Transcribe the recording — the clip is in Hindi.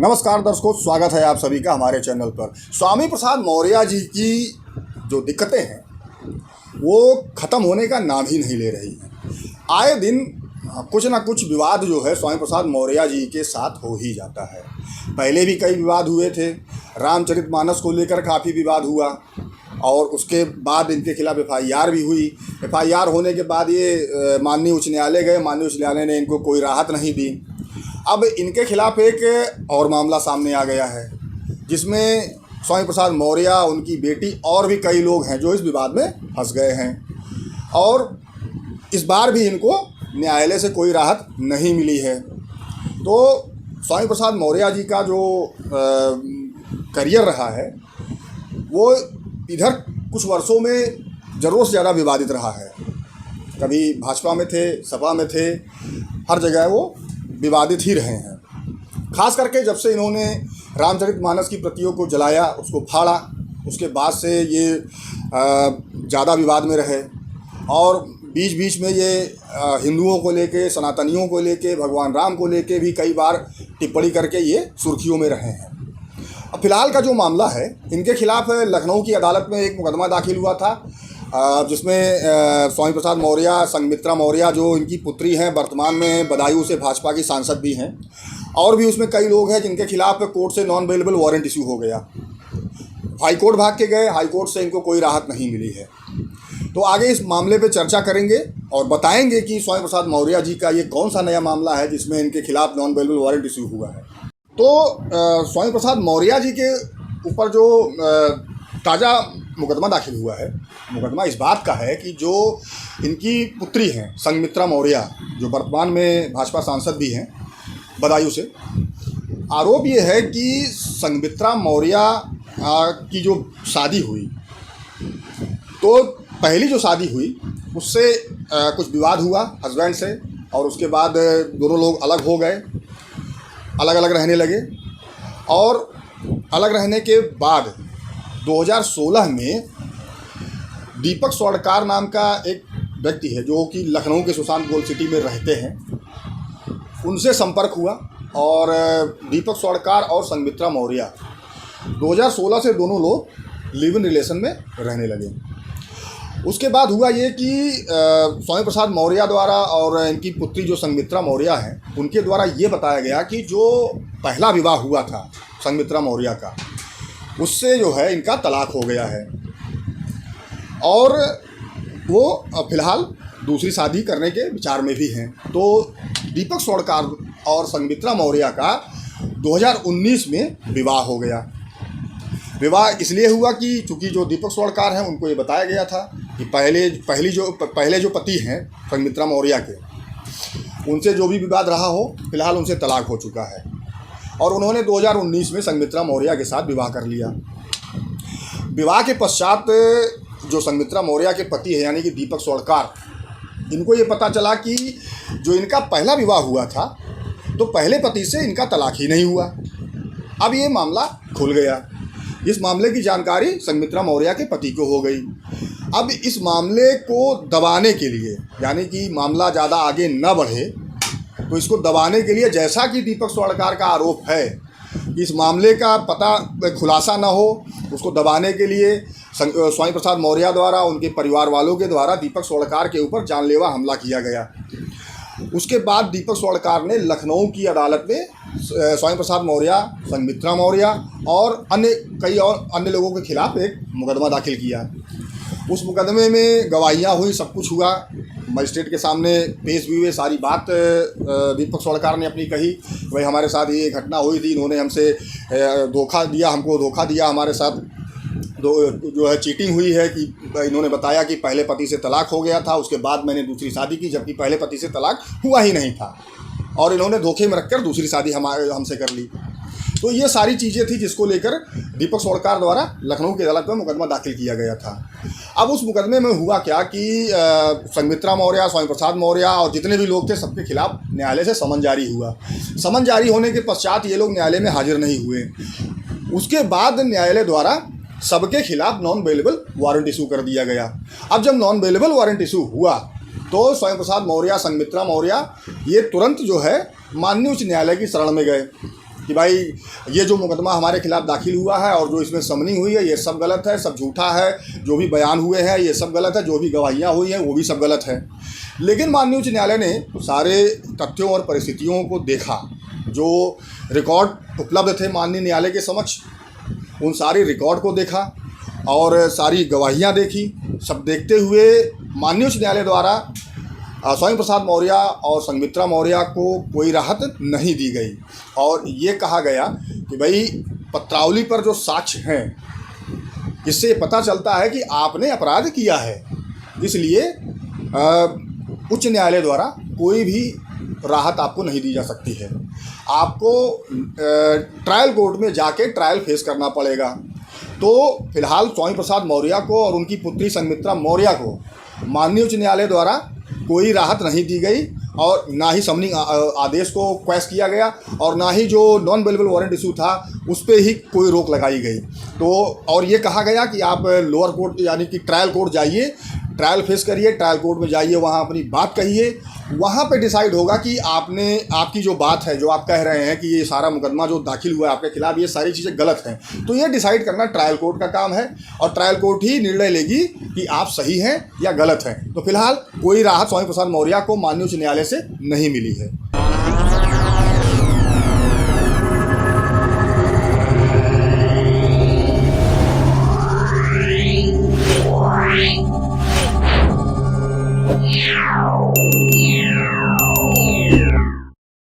नमस्कार दर्शकों, स्वागत है आप सभी का हमारे चैनल पर। स्वामी प्रसाद मौर्य जी की जो दिक्कतें हैं वो ख़त्म होने का नाम ही नहीं ले रही हैं। आए दिन कुछ ना कुछ विवाद जो है स्वामी प्रसाद मौर्य जी के साथ हो ही जाता है। पहले भी कई विवाद हुए थे। रामचरितमानस को लेकर काफ़ी विवाद हुआ और उसके बाद इनके खिलाफ एफआईआर भी हुई। एफआईआर होने के बाद ये माननीय उच्च न्यायालय गए। माननीय उच्च न्यायालय ने इनको कोई राहत नहीं दी। अब इनके खिलाफ एक और मामला सामने आ गया है जिसमें स्वामी प्रसाद मौर्य, उनकी बेटी और भी कई लोग हैं जो इस विवाद में फंस गए हैं और इस बार भी इनको न्यायालय से कोई राहत नहीं मिली है। तो स्वामी प्रसाद मौर्य जी का जो करियर रहा है वो इधर कुछ वर्षों में ज़रूरत से ज़्यादा विवादित रहा है। कभी भाजपा में थे, सपा में थे, हर जगह वो विवादित ही रहे हैं। खास करके जब से इन्होंने रामचरितमानस की प्रतियों को जलाया, उसको फाड़ा, उसके बाद से ये ज़्यादा विवाद में रहे और बीच बीच में ये हिंदुओं को लेके, सनातनियों को लेके, भगवान राम को लेके भी कई बार टिप्पणी करके ये सुर्खियों में रहे हैं। अब फिलहाल का जो मामला है, इनके खिलाफ लखनऊ की अदालत में एक मुकदमा दाखिल हुआ था जिसमें स्वामी प्रसाद मौर्य, संघमित्रा मौर्य जो इनकी पुत्री हैं, वर्तमान में बदायूं से भाजपा की सांसद भी हैं, और भी उसमें कई लोग हैं जिनके खिलाफ कोर्ट से नॉन बेलेबल वारंट इशू हो गया। हाईकोर्ट भाग के गए, हाईकोर्ट से इनको कोई राहत नहीं मिली है। तो आगे इस मामले पे चर्चा करेंगे और बताएंगे कि स्वामी प्रसाद मौर्य जी का ये कौन सा नया मामला है जिसमें इनके खिलाफ नॉन बेलेबल वारंट इशू हुआ है। तो स्वामी प्रसाद मौर्य जी के ऊपर जो ताज़ा मुकदमा दाखिल हुआ है, मुकदमा इस बात का है कि जो इनकी पुत्री हैं संघमित्रा मौर्य, जो वर्तमान में भाजपा सांसद भी हैं बदायूं से, आरोप ये है कि संघमित्रा मौर्य की जो शादी हुई, तो पहली जो शादी हुई उससे कुछ विवाद हुआ हस्बैंड से और उसके बाद दोनों लोग अलग हो गए, अलग अलग रहने लगे और अलग रहने के बाद 2016 में दीपक स्वर्णकार नाम का एक व्यक्ति है जो कि लखनऊ के सुशांत गोल्ड सिटी में रहते हैं, उनसे संपर्क हुआ और दीपक स्वर्णकार और संघमित्रा मौर्य 2016 से दोनों लोग लिव इन रिलेशन में रहने लगे। उसके बाद हुआ ये कि स्वामी प्रसाद मौर्य द्वारा और इनकी पुत्री जो संघमित्रा मौर्य हैं, उनके द्वारा ये बताया गया कि जो पहला विवाह हुआ था संघमित्रा मौर्य का, उससे जो है इनका तलाक हो गया है और वो फिलहाल दूसरी शादी करने के विचार में भी हैं। तो दीपक स्वर्णकार और संघमित्रा मौर्य का 2019 में विवाह हो गया। विवाह इसलिए हुआ कि चूँकि जो दीपक स्वर्णकार हैं उनको ये बताया गया था कि पहले जो पति हैं संघमित्रा मौर्य के, उनसे जो भी विवाद रहा हो फिलहाल उनसे तलाक हो चुका है और उन्होंने 2019 में संघमित्रा मौर्य के साथ विवाह कर लिया। विवाह के पश्चात जो संघमित्रा मौर्य के पति है यानी कि दीपक स्वर्णकार, इनको ये पता चला कि जो इनका पहला विवाह हुआ था तो पहले पति से इनका तलाक ही नहीं हुआ। अब ये मामला खुल गया। इस मामले की जानकारी संघमित्रा मौर्य के पति को हो गई। अब इस मामले को दबाने के लिए, यानी कि मामला ज़्यादा आगे न बढ़े, तो इसको दबाने के लिए, जैसा कि दीपक स्वर्णकार का आरोप है कि इस मामले का पता खुलासा न हो, उसको दबाने के लिए स्वामी प्रसाद मौर्य द्वारा, उनके परिवार वालों के द्वारा दीपक स्वर्णकार के ऊपर जानलेवा हमला किया गया। उसके बाद दीपक स्वर्णकार ने लखनऊ की अदालत में स्वामी प्रसाद मौर्य, संघमित्रा मौर्य और कई और अन्य लोगों के खिलाफ एक मुकदमा दाखिल किया। उस मुकदमे में गवाहियाँ हुई, सब कुछ हुआ, मजिस्ट्रेट के सामने पेश भी हुए। सारी बात दीपक स्वर्णकार ने अपनी कही, भाई हमारे साथ ये घटना हुई थी, इन्होंने हमसे धोखा दिया, हमको धोखा दिया, हमारे साथ जो है चीटिंग हुई है कि इन्होंने बताया कि पहले पति से तलाक हो गया था, उसके बाद मैंने दूसरी शादी की, जबकि पहले पति से तलाक हुआ ही नहीं था और इन्होंने धोखे में रखकर दूसरी शादी हमसे कर ली। तो ये सारी चीज़ें थी जिसको लेकर दीपक स्वर्णकार द्वारा लखनऊ की अदालत में मुकदमा दाखिल किया गया था। अब उस मुकदमे में हुआ क्या कि संघमित्रा मौर्य, स्वामी प्रसाद मौर्य और जितने भी लोग थे सबके खिलाफ न्यायालय से समन जारी हुआ। समन जारी होने के पश्चात ये लोग न्यायालय में हाजिर नहीं हुए। उसके बाद न्यायालय द्वारा सबके खिलाफ नॉन बेलेबल वारंट इशू कर दिया गया। अब जब नॉन बेलेबल वारंट इशू हुआ तो स्वामी प्रसाद मौर्य, संघमित्रा मौर्य ये तुरंत जो है माननीय उच्च न्यायालय की शरण में गए कि भाई ये जो मुकदमा हमारे खिलाफ दाखिल हुआ है और जो इसमें समनिंग हुई है ये सब गलत है, सब झूठा है, जो भी बयान हुए हैं ये सब गलत है, जो भी गवाहियाँ हुई हैं वो भी सब गलत है। लेकिन माननीय उच्च न्यायालय ने सारे तथ्यों और परिस्थितियों को देखा, जो रिकॉर्ड उपलब्ध थे माननीय न्यायालय के समक्ष, उन सारी रिकॉर्ड को देखा और सारी गवाहियाँ देखी। सब देखते हुए माननीय उच्च न्यायालय द्वारा स्वामी प्रसाद मौर्य और संघमित्रा मौर्य को कोई राहत नहीं दी गई और ये कहा गया कि भाई पत्रावली पर जो साक्ष्य हैं इससे पता चलता है कि आपने अपराध किया है, इसलिए उच्च न्यायालय द्वारा कोई भी राहत आपको नहीं दी जा सकती है। आपको ट्रायल कोर्ट में जाके ट्रायल फेस करना पड़ेगा। तो फिलहाल स्वामी प्रसाद मौर्य को और उनकी पुत्री संघमित्रा मौर्य को माननीय उच्च न्यायालय द्वारा कोई राहत नहीं दी गई और ना ही समनिंग आदेश को क्वैश किया गया और ना ही जो नॉन बेलेबल वारंट इशू था उस पर ही कोई रोक लगाई गई। तो और ये कहा गया कि आप लोअर कोर्ट यानी कि ट्रायल कोर्ट जाइए, ट्रायल फेस करिए, ट्रायल कोर्ट में जाइए, वहाँ अपनी बात कहिए, वहाँ पे डिसाइड होगा कि आपकी जो बात है, जो आप कह रहे हैं कि ये सारा मुकदमा जो दाखिल हुआ है आपके खिलाफ ये सारी चीज़ें गलत हैं, तो ये डिसाइड करना ट्रायल कोर्ट का काम है और ट्रायल कोर्ट ही निर्णय लेगी कि आप सही हैं या गलत हैं। तो फिलहाल कोई राहत स्वामी प्रसाद मौर्य को माननीय उच्च न्यायालय से नहीं मिली है।